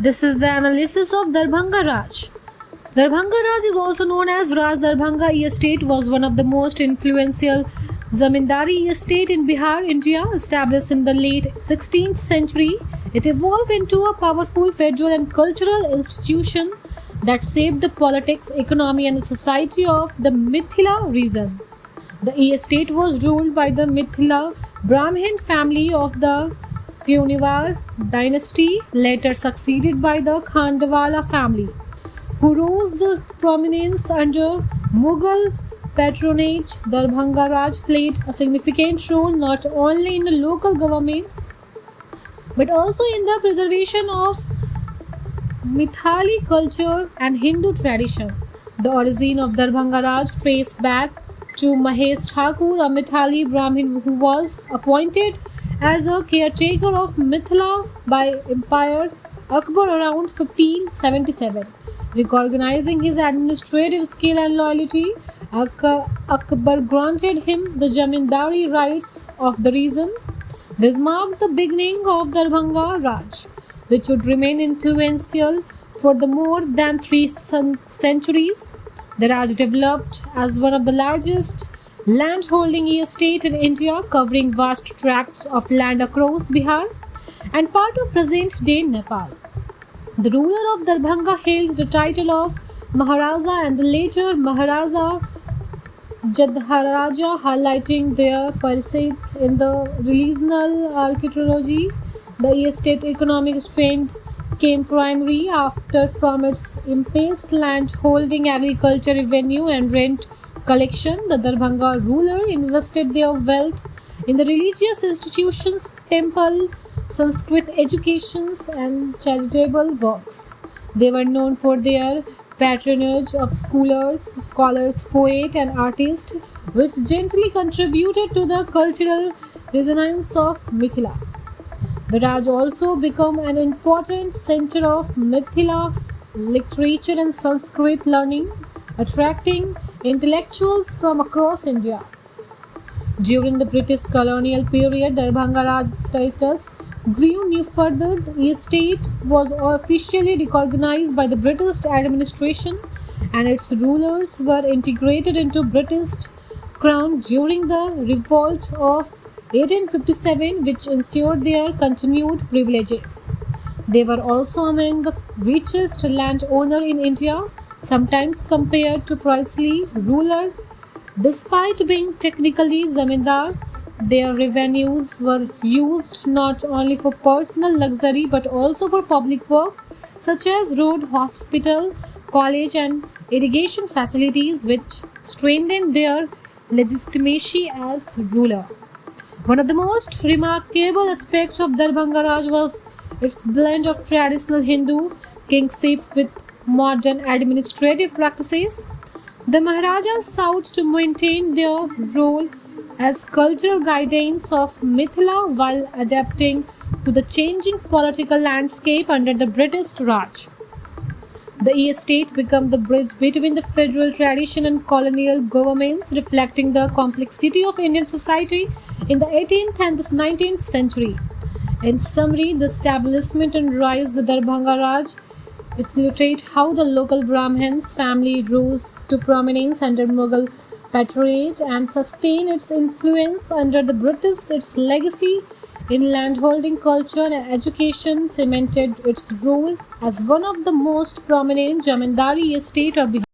This is the analysis of Darbhanga Raj. Darbhanga Raj is also known as Raj Darbhanga estate was one of the most influential zamindari estate in Bihar, India, established in the late 16th century. It evolved into a powerful federal and cultural institution that shaped the politics, economy and society of the Mithila region. The estate was ruled by the Mithila Brahmin family of the Puniwar dynasty, later succeeded by the Khandwala family, who rose to prominence under Mughal patronage. Darbhanga Raj played a significant role not only in the local governments but also in the preservation of Mithali culture and Hindu tradition. The origin of Darbhanga Raj trace back to Mahesh Thakur, a Mithali Brahmin who was appointed as a caretaker of Mithila by Emperor Akbar around 1577. Recognizing his administrative skill and loyalty, Akbar granted him the Jamindari rights of the region. This marked the beginning of Darbhanga Raj, which would remain influential for the more than three centuries. The Raj developed as one of the largest land-holding estate in India, covering vast tracts of land across Bihar and part of present-day Nepal. The ruler of Darbhanga held the title of Maharaja and the later Maharaja Jadharaja, highlighting their prestige in the regional archaeology. The estate economic strength came primarily after from its immense land holding, agriculture revenue and rent collection. The Darbhanga ruler invested their wealth in the religious institutions, temple, Sanskrit educations and charitable works. They were known for their patronage of scholars, poets and artists, which gently contributed to the cultural resonance of Mithila. The Raj also became an important center of Mithila literature and Sanskrit learning, attracting intellectuals from across India. During the British colonial period, Darbhanga Raj's status grew new further. The estate was officially recognized by the British administration and its rulers were integrated into British crown during the revolt of 1857, which ensured their continued privileges. They were also among the richest landowners in India, sometimes compared to princely ruler. Despite being technically zamindar, their revenues were used not only for personal luxury but also for public work such as road, hospital, college and irrigation facilities, which strengthened their legitimacy as ruler. One of the most remarkable aspects of Darbhanga Raj was its blend of traditional Hindu kingship with modern administrative practices. The Maharajas sought to maintain their role as cultural guardians of Mithila while adapting to the changing political landscape under the British Raj. The estate became the bridge between the federal tradition and colonial governments, reflecting the complexity of Indian society in the 18th and the 19th century. In summary, the establishment and rise of the Darbhanga Raj illustrate how the local Brahmins family rose to prominence under Mughal patronage and sustained its influence under the British. Its legacy in landholding culture and education cemented its role as one of the most prominent Jamindari estate of Bihar.